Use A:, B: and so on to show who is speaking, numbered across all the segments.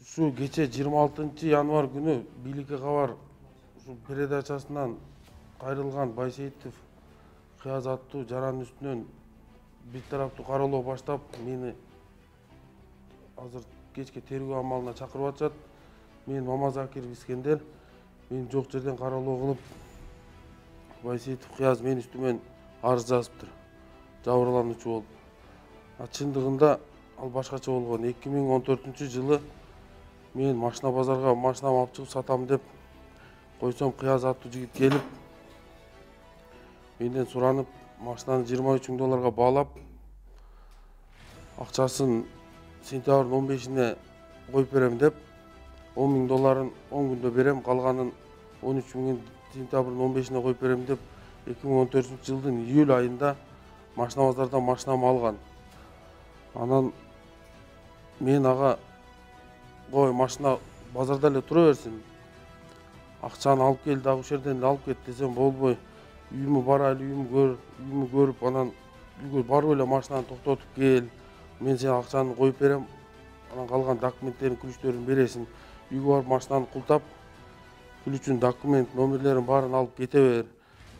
A: Şu gece 26 yanvar günü бийликке кабар şu передачасынан кайрылган Байсейитов Кыяз аттуу жаранын үстүнөн бир тараптуу кароолоо баштап, мени азыр кечке тергөө амалына чакырып атышат. Мен Мамазакиров Искендер, мен жок жерден кароолоо кылып, Байсейитов Кыяз менин үстүмөн арыз жазыптыр. Жабырлануучу болуп. Чындыгында ал башкача болгон. 2014-жылы мен машина базарга машинамды алып чыгып сатам деп койсом, Кыяз аттуу жигит келип, менден суранып, машинаны $23,000 баалап, акчасын сентябрдын 15-ине коюп берем деп, $10,000 10 күндө берем, калганын 13.000 сентябрдын 15-ине коюп берем деп, 2014-жылдын июль айында машина базардан машинамды алган. Анан мен ага кой машина базарда эле тура берсин. Акчаны алып кел, дагы ушул жерден алып кет десем болбой. Үйүмө барайлы, үйүмө көрүп, анан үйгө барып эле машинаны токтотуп кел. Мен сен акчаны коюп берем. Анан калган документтерин, күлүчтөрүн бересиң. Үйгө барып машинаны култап, күлүчүн, документ, номерлерин баарын алып кете бер.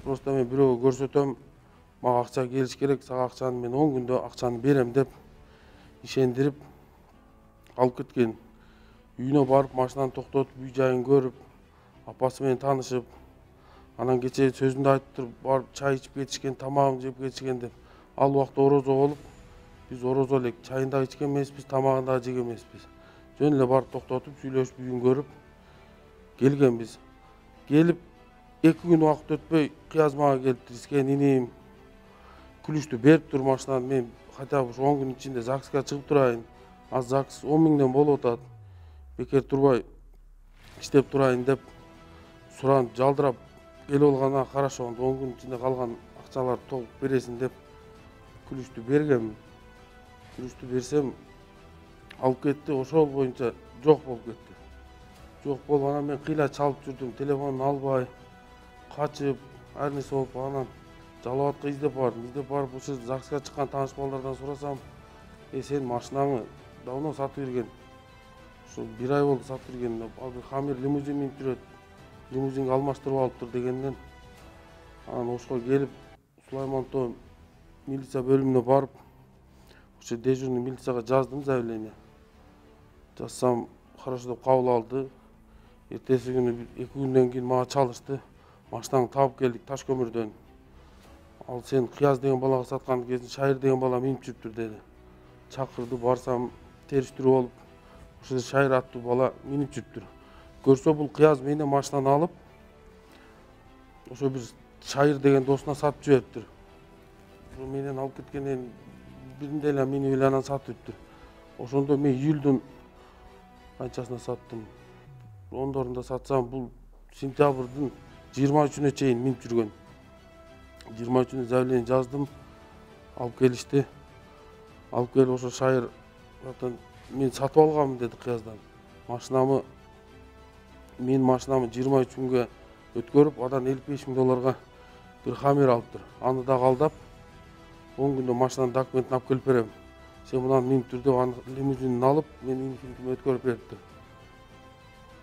A: Просто мен бирөөгө көрсөтөм, мага акча келиш керек, сага акчаны мен 10 күндө акчаны берем деп ишендирип алып кеткен. Үйүнө барып машинаны токтотуп, үй жайын көрүп, апасы менен таанышып, анан кечээ сөзүндө айтыптыр, барып чай ичип кетишкен, тамагын жеп кетишкен деп. Ал убакта орозо болуп, биз орозо элек, чайын да ичкен эмеспиз, тамагын да жеген эмеспиз. Жөн эле барып токтотуп, сүйлөшүп, үйүн көрүп келгенбиз. Келип 2 күн убакыт өтпөй Кыяз мага келиптир. Искен иним, күлүчтү берип тур машинаны, мен хотя бы 10 күн ичинде ЗАГСка чыгып турайын. Az ЗАГС 10 миңден болуп атат. Бекер турбай иштеп турайын деп суранып, жалдырап келип алганга хорошо, 10 күн ичинде калган акчаларды толук бересиң деп күлүчтү бергенмин. Күлүчтү берсем алып кетти, ошол боюнча жок болуп кетти. Жок болуп, анан мен кыйла чалып жүрдүм, телефонун албай, качып, ар нерсе болуп, анан Жалал абадка издеп барып, ошо ЗАГСка чыккан тааныш балдардан сурасам, сен машинаңы давно сатып берген. Ошо 1 ай болду сатып берген. Хамир лимузин минип жүрөт. Лимузинге алмаштырып алыптыр дегенден. Анан ошко келип, Сулаймантоо милиция бөлүмүнө барып, ошо дежурный милицияга жаздым заявление. Жазсам, хорошо деп кабыл алды. Эртеси күнү 2 күндөн кийин мага чалышты. Машинаңды таап келдик Таш көмүрдөн. Ал сен Кыяз деген балага саткан кезин Шайыр деген бала минип жүрүптүр деди. Чакырды, барсам териштирүү болуп, ошо Шайыр аттуу бала минип жүрүптүр. Көрсө бул Кыяз менен машинаны алып, ошо бир Шайыр деген досуна сатып жибериптир. Ошо менен алып кеткенден биринде эле минип эле анан сатыптыр. Ошондо мен июлдун канчасына саттым? 10-дорунда сатсам, бул сентябрдын 23-үнө чейин минип жүргөн. 23-үнө заявление жаздым, алып келишти. Алып келип ошо Шайыр мен сатып алганмын деди Кыяздан. Менин машинамы 23 күнгө өткөрүп, адан $55,000 бир Хамир алыптыр. Аны да алдап, 10 күндө машинанын документин алып келип берем. Сен мунаны минип тур деп, аны лимузинин алып, менин инфинитиме өткөрүп бериптир.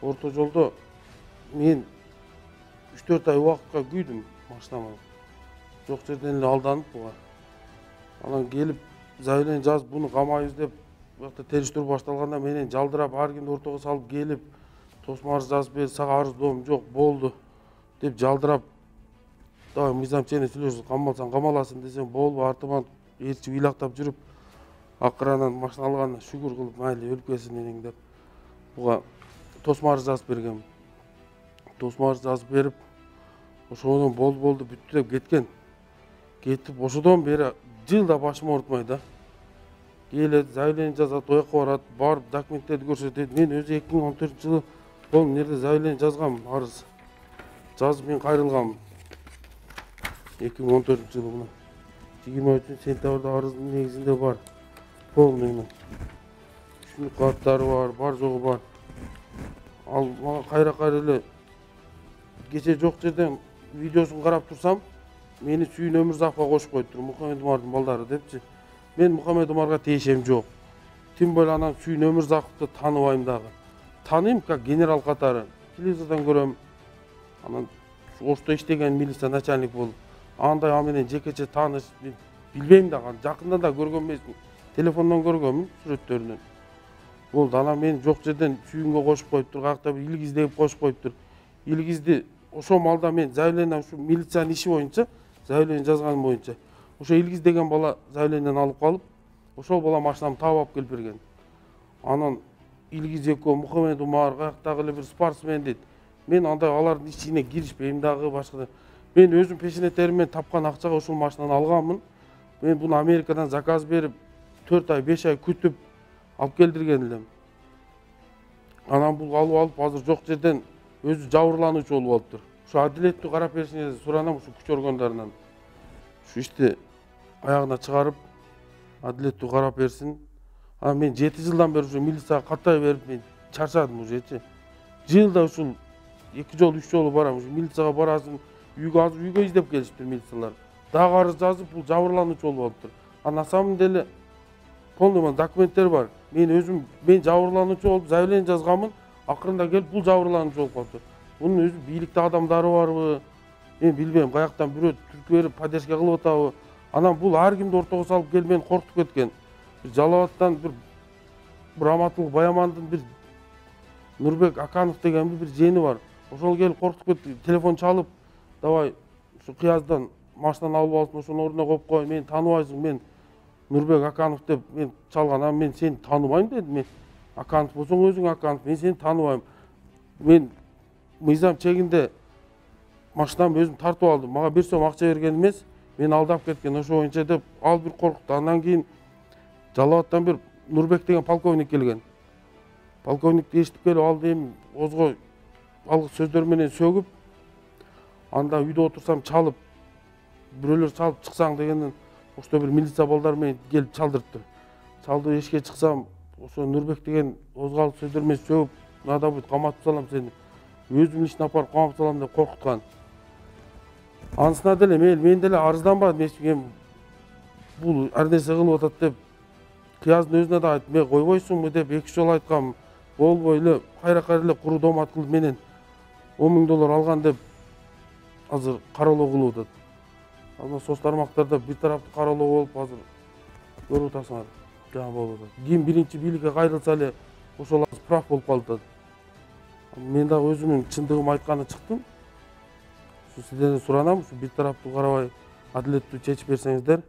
A: Орто жолдо мен 3-4 ай убакытка күйдүм машинама. Жок жерден эле алданып буга. Анан келип заявление жазып, буну камайбыз деп, бuyakta териштирүү башталганда менен жалдырап, ар кимди ортого салып келип, тосма арыз жазып бер, сага арыздоом жок болду деп жалдырап, давай мыйзам чене сүйлөшүп, камалсаң камаласың десем болбой, артыман ээрчип ыйлактап жүрүп, акыры анан машина алганына шүгүр кылып, майли өлүп кетсин эниң деп, буга тосма арыз жазып бергем. Тосма арыз жазып берип, ошондон болду бүттү деп кеткен. Кетип, ошодон бери жылда башым оорутмай да. Келет, заявление жазат, оякка барат, барып документтерди көрсөтөт. Мен өзү 2014-жылы бул нерде заявление жазгам, арыз. Жазып мен кайрылгам. 2014-жылы мына 23-сентябрда арыздын негизинде бар. Полный. Түшүнүк каттары бар жогу бар. Ал мага кайра эле кече жок жерден видеосун карап турсам, мени Сүйүн Өмүрзаковго кошуп коюптур, Мухаммед Умардын балдары депчи. Мен Мухаммед Умарга тиешем жок. Тим более анан Сүйүн Өмүрзаковду тааныбайм дагы. тааныйм как генерал катары. Телевизордон көрөм. Анан Ошто иштеген милиция начальник болуп, андай ал менен жекече тааныш билбейм дагы, жакында да көргөн эмесмин. Телефондон көргөнмүн сүрөттөрүнөн. Болду, анан мени жок жерден сүйүнгө кошуп коюптур, каякта бир илгиз деп кошуп коюптур. Илгизди ошол маалда мен заявление ушу милициянын иши боюнча, заявление жазганым боюнча, ошо илгиз деген бала заявлениени алып калып, ошол бала машинамды таап алып келип берген. Анан Илгиз экөө, Мухаммед Умар, каяктагы эле бир спортсмен дейт. Мен андай алардын ичине киришпейм дагы башка. Мен өзүм пешенеттериммен тапкан акчага ушул машинаны алганмын. Мен буну Америкадан заказ берип 4 ай, 5 ай күтүп алып келдирген элем. Анан бул алып азыр жок жерден өзү жабырлануучу болуп алыптыр. Ушу адилеттүү карап беришиңерди суранам ушу күч органдарынан. Ушу ишти аягына чыгарып, адилеттүү карап берсин. Мен 7 жылдан бери ушу милицияга каттай берип мен чарчадым ужечи. Жылда ушул 2 жолу 3 жолу барам, ушу милицияга барасың, үйгө издеп келишиптир милициялар. Дагы арыз жазып, бул жабырлануучу болуп алыптыр. На самом деле полный документтер бар. Мен жабырлануучу болуп заявление жазганмын, акырында келип бул жабырлануучу болуп калыптыр. Бунун өзү бийликте адамдары барбы? Мен билбейм, каяктан бирөө түркү берип поддержка кылып атабы? Анан бул ар кимди ортого салып келип мени коркутуп кеткен. Жалал Абадтан бир Раматул Баямандын бир Нурбек Аканов деген бир жени бар. Ошол келип коркутуп кетти. Телефон чалып, давай ушу Кыяздан машинаны алып алсын, ошонун ордуна коюп кой. Мени тааныбайсың, мен Нурбек Аканов деп мен чалган. Мен сени тааныбайм дедим. Мен Аканов болсоң өзүң Аканов, мен сени тааныбайм. Мен мыйзам чегинде машинамды өзүм тартып алдым. Мага 1 сом акча берген эмес, мени алдап кеткен. Ошо боюнча деп ал бир коркутту. Андан кийин Жалал Абадтан бир Нурбек деген полковник келген. Полковникти эшитип келип ал эми озгой алгыс сөздөр менен сөгүп, анда үйдө отурсам чалып, бирөөлөр чалып чыксаң дегенден ошто бир милиция балдар менен келип чалдырыптыр. Чалды эшикке чыксам, ошо Нурбек деген озгал сөздөр менен сөгүп, нада бут каматып салам сени. Өзүмдүн ишине апарып камап салам деп коркуткан. Анысына деле мен деле арызданбадым, эчким бул ар нерсе кылып атат деп. Кыяздын өзүнө да айттым, койбойсуңбу деп 2 жолу айткам. Болбой эле кайра эле куру домат кылып менен 10 000 доллар алган деп азыр кароолоо кылып атат. Анан соц тармактарда бир тараптуу кароолоо болуп азыр көрүп атасыңар. Жаңы болуп атат. Ким биринчи бийликке кайрылса эле ошол азыр прав болуп калып атат. Мен дагы өзүмдүн чындыгымды айтканы чыктым. Сиздерден суранам, ушу бир тараптуу карабай адилеттүү чечип берсеңиздер.